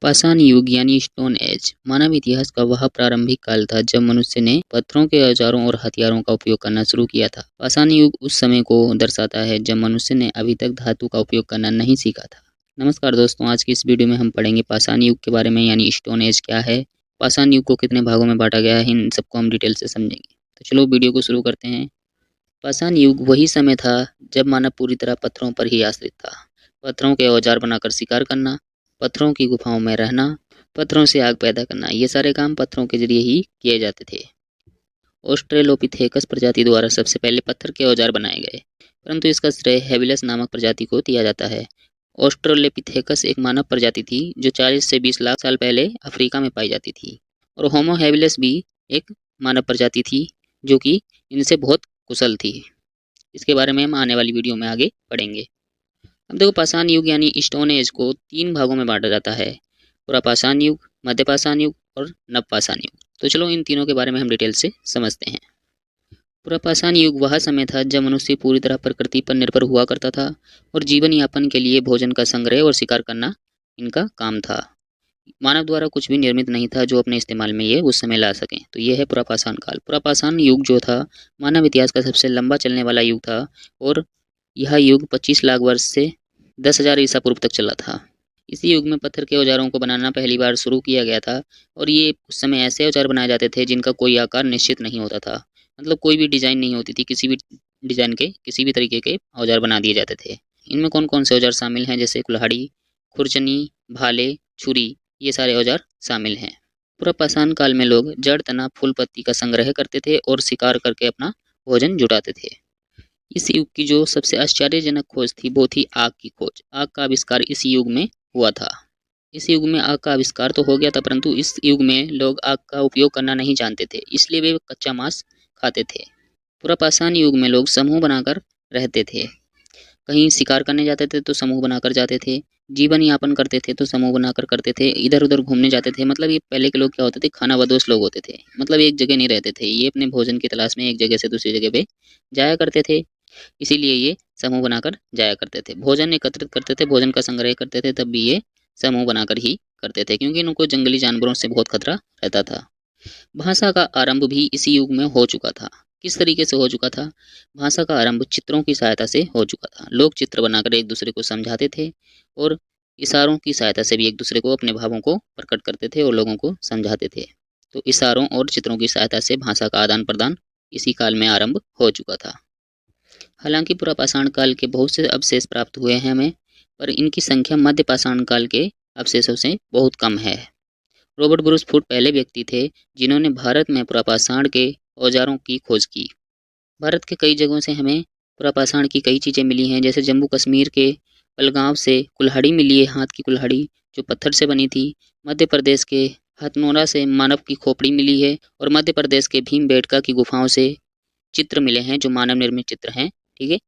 पाषाण युग यानी स्टोन एज मानव इतिहास का वह प्रारंभिक काल था जब मनुष्य ने पत्थरों के औजारों और हथियारों का उपयोग करना शुरू किया था। पाषाण युग उस समय को दर्शाता है जब मनुष्य ने अभी तक धातु का उपयोग करना नहीं सीखा था। नमस्कार दोस्तों, आज की इस वीडियो में हम पढ़ेंगे पाषाण युग के बारे में यानी स्टोन एज क्या है, पाषाण युग को कितने भागों में बांटा गया है, इन सबको हम डिटेल से समझेंगे। तो चलो वीडियो को शुरू करते हैं। पाषाण युग वही समय था जब मानव पूरी तरह पत्थरों पर ही आश्रित था। पत्थरों के औजार बनाकर शिकार करना, पत्थरों की गुफाओं में रहना, पत्थरों से आग पैदा करना, ये सारे काम पत्थरों के जरिए ही किए जाते थे। ऑस्ट्रेलोपिथेकस प्रजाति द्वारा सबसे पहले पत्थर के औजार बनाए गए, परंतु इसका श्रेय हेबिलस नामक प्रजाति को दिया जाता है। ऑस्ट्रेलोपिथेकस एक मानव प्रजाति थी जो 40 से 20 लाख साल पहले अफ्रीका में पाई जाती थी, और होमो हेबिलस भी एक मानव प्रजाति थी जो कि इनसे बहुत कुशल थी। इसके बारे में हम आने वाली वीडियो में आगे पढ़ेंगे। अब देखो, पाषाण युग यानी स्टोन एज को 3 भागों में बांटा जाता है: पुरापाषाण युग, मध्य पाषाण युग और नवपाषाण युग। तो चलो इन तीनों के बारे में हम डिटेल से समझते हैं। पुरापाषाण युग वह समय था जब मनुष्य पूरी तरह प्रकृति पर निर्भर हुआ करता था और जीवन यापन के लिए भोजन का संग्रह और शिकार करना इनका काम था। मानव द्वारा कुछ भी निर्मित नहीं था जो अपने इस्तेमाल में ये उस समय ला सकें। तो ये है पुरापाषाण काल। पुरापाषाण युग जो था मानव इतिहास का सबसे लंबा चलने वाला युग था और यह युग 25 लाख वर्ष से 10,000 ईसा पूर्व तक चला था। इसी युग में पत्थर के औजारों को बनाना पहली बार शुरू किया गया था और ये उस समय ऐसे औजार बनाए जाते थे जिनका कोई आकार निश्चित नहीं होता था, मतलब कोई भी डिजाइन नहीं होती थी, किसी भी डिजाइन के किसी भी तरीके के औजार बना दिए जाते थे। इनमें कौन कौन से औजार शामिल हैं, जैसे कुल्हाड़ी, खुरचनी, भाले, छुरी, ये सारे औजार शामिल हैं। पुरापाषाण काल में लोग जड़, तना, फूल पत्ती का संग्रह करते थे और शिकार करके अपना भोजन जुटाते थे। इस युग की जो सबसे आश्चर्यजनक खोज थी वो थी आग की खोज। आग का आविष्कार इस युग में हुआ था। इस युग में आग का आविष्कार तो हो गया था, परंतु इस युग में लोग आग का उपयोग करना नहीं जानते थे, इसलिए वे कच्चा मांस खाते थे। पुरापाषाण युग में लोग समूह बनाकर रहते थे। कहीं शिकार करने जाते थे तो समूह बनाकर जाते थे, जीवन यापन करते थे तो समूह बनाकर करते थे, इधर उधर घूमने जाते थे। मतलब ये पहले के लोग क्या होते थे, खाना बदोश लोग होते थे, मतलब एक जगह नहीं रहते थे। ये अपने भोजन की तलाश में एक जगह से दूसरी जगह पे जाया करते थे, इसीलिए ये समूह बनाकर जाया करते थे। भोजन एकत्रित करते थे, भोजन का संग्रह करते थे, तब भी ये समूह बनाकर ही करते थे क्योंकि इनको जंगली जानवरों से बहुत खतरा रहता था। भाषा का आरंभ भी इसी युग में हो चुका था। किस तरीके से हो चुका था? भाषा का आरंभ चित्रों की सहायता से हो चुका था। लोग चित्र बनाकर एक दूसरे को समझाते थे और इशारों की सहायता से भी एक दूसरे को अपने भावों को प्रकट करते थे और लोगों को समझाते थे। तो इशारों और चित्रों की सहायता से भाषा का आदान प्रदान इसी काल में आरंभ हो चुका था। हालांकि पुरापाषाण काल के बहुत से अवशेष प्राप्त हुए हैं हमें, पर इनकी संख्या मध्य पाषाण काल के अवशेषों से बहुत कम है। रॉबर्ट ब्रूस फुट पहले व्यक्ति थे जिन्होंने भारत में पुरापाषाण के औजारों की खोज की। भारत के कई जगहों से हमें पुरापाषाण की कई चीज़ें मिली हैं, जैसे जम्मू कश्मीर के पलगांव से कुल्हाड़ी मिली है, हाथ की कुल्हाड़ी जो पत्थर से बनी थी। मध्य प्रदेश के हथनोरा से मानव की खोपड़ी मिली है और मध्य प्रदेश के भीमबेटका की गुफाओं से चित्र मिले हैं जो मानव निर्मित चित्र हैं। ठीक है,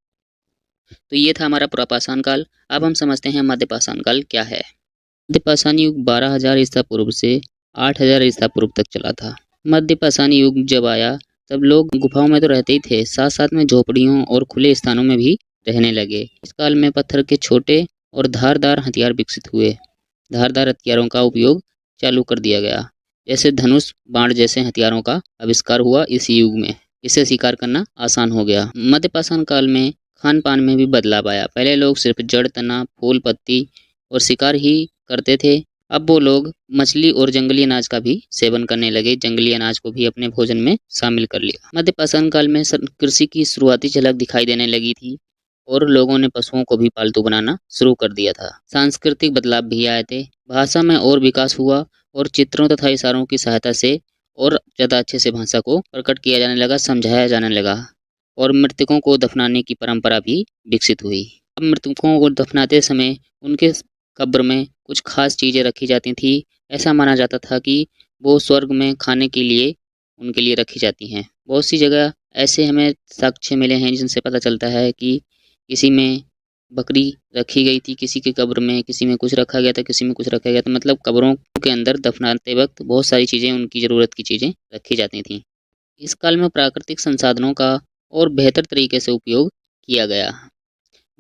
तो ये था हमारा पुरापाषाण काल। अब हम समझते हैं मध्य पाषाण काल क्या है। मध्य पाषाण युग 12,000 ईसा पूर्व से 8,000 ईसा पूर्व तक चला था। मध्य पाषाण युग जब आया तब लोग गुफाओं में तो रहते ही थे, साथ साथ में झोपड़ियों और खुले स्थानों में भी रहने लगे। इस काल में पत्थर के छोटे और धारदार हथियार विकसित हुए। धारदार हथियारों का उपयोग चालू कर दिया गया, जैसे धनुष, बाण जैसे हथियारों का आविष्कार हुआ इस युग में। इससे शिकार करना आसान हो गया। मध्य पाषाण काल में खान पान में भी बदलाव आया। पहले लोग सिर्फ जड़, तना, फूल पत्ती और शिकार ही करते थे। अब वो लोग मछली और जंगली अनाज का भी सेवन करने लगे, जंगली अनाज को भी अपने भोजन में शामिल कर लिया। मध्य पाषाण काल में कृषि की शुरुआती झलक दिखाई देने लगी थी और लोगों ने पशुओं को भी पालतू बनाना शुरू कर दिया था। सांस्कृतिक बदलाव भी आए थे, भाषा में और विकास हुआ और चित्रों तथा इशारों की सहायता से और ज़्यादा अच्छे से भाषा को प्रकट किया जाने लगा, समझाया जाने लगा, और मृतकों को दफनाने की परंपरा भी विकसित हुई। अब मृतकों को दफनाते समय उनके कब्र में कुछ खास चीज़ें रखी जाती थी। ऐसा माना जाता था कि वो स्वर्ग में खाने के लिए उनके लिए रखी जाती हैं। बहुत सी जगह ऐसे हमें साक्ष्य मिले हैं जिनसे पता चलता है कि किसी में बकरी रखी गई थी, किसी के कब्र में किसी में कुछ रखा गया था, किसी में कुछ रखा गया था। मतलब कब्रों के अंदर दफनाते वक्त बहुत सारी चीज़ें, उनकी ज़रूरत की चीज़ें रखी जाती थीं। इस काल में प्राकृतिक संसाधनों का और बेहतर तरीके से उपयोग किया गया।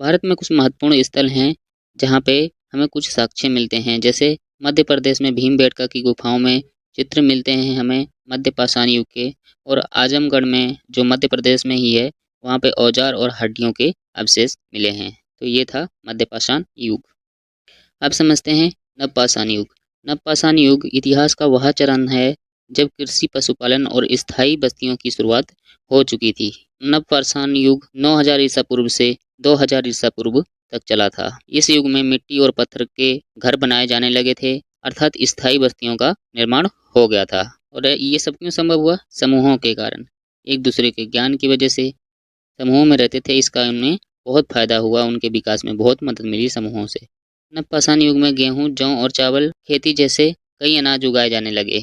भारत में कुछ महत्वपूर्ण स्थल हैं जहाँ पे हमें कुछ साक्ष्य मिलते हैं, जैसे मध्य प्रदेश में भीमबेटका की गुफाओं में चित्र मिलते हैं हमें मध्य पाषाण युग के, और आजमगढ़ में जो मध्य प्रदेश में ही है वहाँ पे औजार और हड्डियों के अवशेष मिले हैं। तो ये था मध्य पाषाण युग। अब समझते हैं नवपाषाण युग। नवपाषाण युग इतिहास का वह चरण है जब कृषि, पशुपालन और स्थायी बस्तियों की शुरुआत हो चुकी थी। नवपाषाण युग 9000 ईसा पूर्व से 2000 ईसा पूर्व तक चला था। इस युग में मिट्टी और पत्थर के घर बनाए जाने लगे थे, अर्थात स्थायी बस्तियों का निर्माण हो गया था। और ये सब क्यों संभव हुआ? समूहों के कारण, एक दूसरे के ज्ञान की वजह से समूहों में रहते थे, इसका उन्हें बहुत फायदा हुआ, उनके विकास में बहुत मदद मिली समूहों से। नवपाषाण युग में गेहूं, जौ और चावल खेती जैसे कई अनाज उगाए जाने लगे।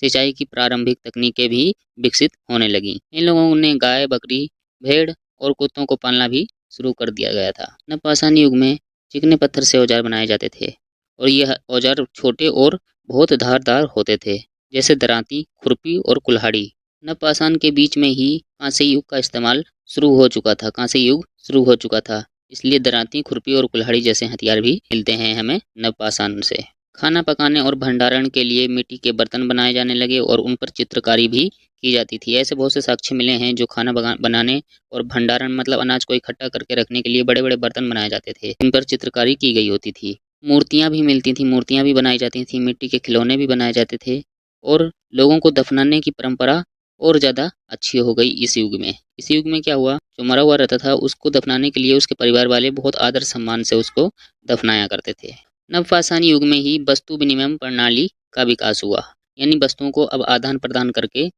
सिंचाई की प्रारंभिक तकनीकें भी विकसित होने लगीं। इन लोगों ने गाय, बकरी, भेड़ और कुत्तों को पालना भी शुरू कर दिया गया था। नवपाषाण युग में चिकने पत्थर से औजार बनाए जाते थे और यह औजार छोटे और बहुत धारदार होते थे, जैसे दरांती, खुरपी और कुल्हाड़ी। नवपाषाण के बीच में ही कांस्य युग का इस्तेमाल शुरू हो चुका था। कांस्य युग शुरू हो चुका था, इसलिए दरांती, खुरपी और कुल्हाड़ी जैसे हथियार भी मिलते हैं हमें नवपाषाण से। खाना पकाने और भंडारण के लिए मिट्टी के बर्तन बनाए जाने लगे और उन पर चित्रकारी भी की जाती थी। ऐसे बहुत से साक्ष्य मिले हैं जो खाना बनाने और भंडारण मतलब अनाज को इकट्ठा करके रखने के लिए बड़े बड़े बर्तन बनाए जाते थे, इन पर चित्रकारी की गई होती थी। मूर्तियाँ भी मिलती थी, मूर्तियाँ भी बनाई जाती थी, मिट्टी के खिलौने भी बनाए जाते थे और लोगों को दफनाने की परंपरा और ज़्यादा अच्छी हो गई इस युग में। इस युग में क्या हुआ, जो मरा हुआ रहता था उसको दफनाने के लिए उसके परिवार वाले बहुत आदर सम्मान से उसको दफनाया करते थे। नवपाषाण युग में ही वस्तु विनिमय प्रणाली का विकास हुआ, यानी वस्तुओं को अब आदान प्रदान करके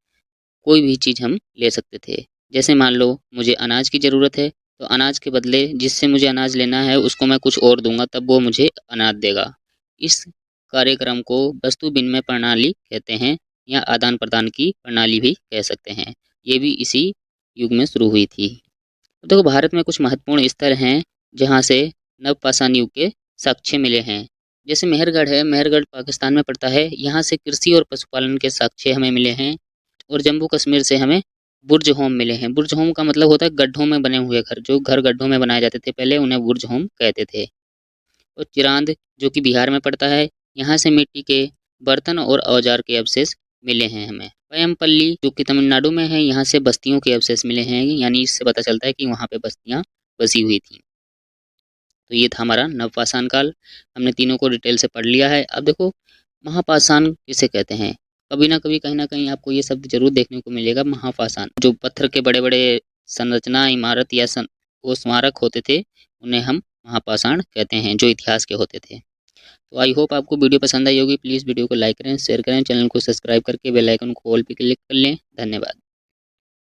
कोई भी चीज़ हम ले सकते थे। जैसे मान लो मुझे अनाज की ज़रूरत है, तो अनाज के बदले जिससे मुझे अनाज लेना है उसको मैं कुछ और दूंगा, तब वो मुझे अनाज देगा। इस कार्यक्रम को वस्तु विनिमय प्रणाली कहते हैं या आदान प्रदान की प्रणाली भी कह सकते हैं। ये भी इसी युग में शुरू हुई थी। तो देखो, भारत में कुछ महत्वपूर्ण स्थल हैं जहाँ से नवपाषाण युग के साक्ष्य मिले हैं। जैसे मेहरगढ़ है, मेहरगढ़ पाकिस्तान में पड़ता है, यहाँ से कृषि और पशुपालन के साक्ष्य हमें मिले हैं। और जम्मू कश्मीर से हमें बुर्ज होम मिले हैं। बुर्ज होम का मतलब होता है गड्ढों में बने हुए घर, जो घर गड्ढों में बनाए जाते थे पहले, उन्हें बुर्ज होम कहते थे। और चिरांद जो कि बिहार में पड़ता है, यहाँ से मिट्टी के बर्तन और औजार के अवशेष मिले हैं हमें। पयमपल्ली जो कि तमिलनाडु में है, यहाँ से बस्तियों के अवशेष मिले हैं, यानी इससे पता चलता है कि वहाँ पे बस्तियाँ बसी हुई थी। तो ये था हमारा नवपाषाण काल, हमने तीनों को डिटेल से पढ़ लिया है। अब देखो, महापाषाण किसे कहते हैं? कभी ना कभी, कहीं ना कहीं आपको ये शब्द जरूर देखने को मिलेगा, महापाषाण। जो पत्थर के बड़े बड़े संरचना, इमारत या वो स्मारक होते थे, उन्हें हम महापाषाण कहते हैं, जो इतिहास के होते थे। तो आई होप आपको वीडियो पसंद आई होगी। प्लीज़ वीडियो को लाइक करें, शेयर करें, चैनल को सब्सक्राइब करके बेल आइकन को ऑल पे क्लिक कर लें। धन्यवाद।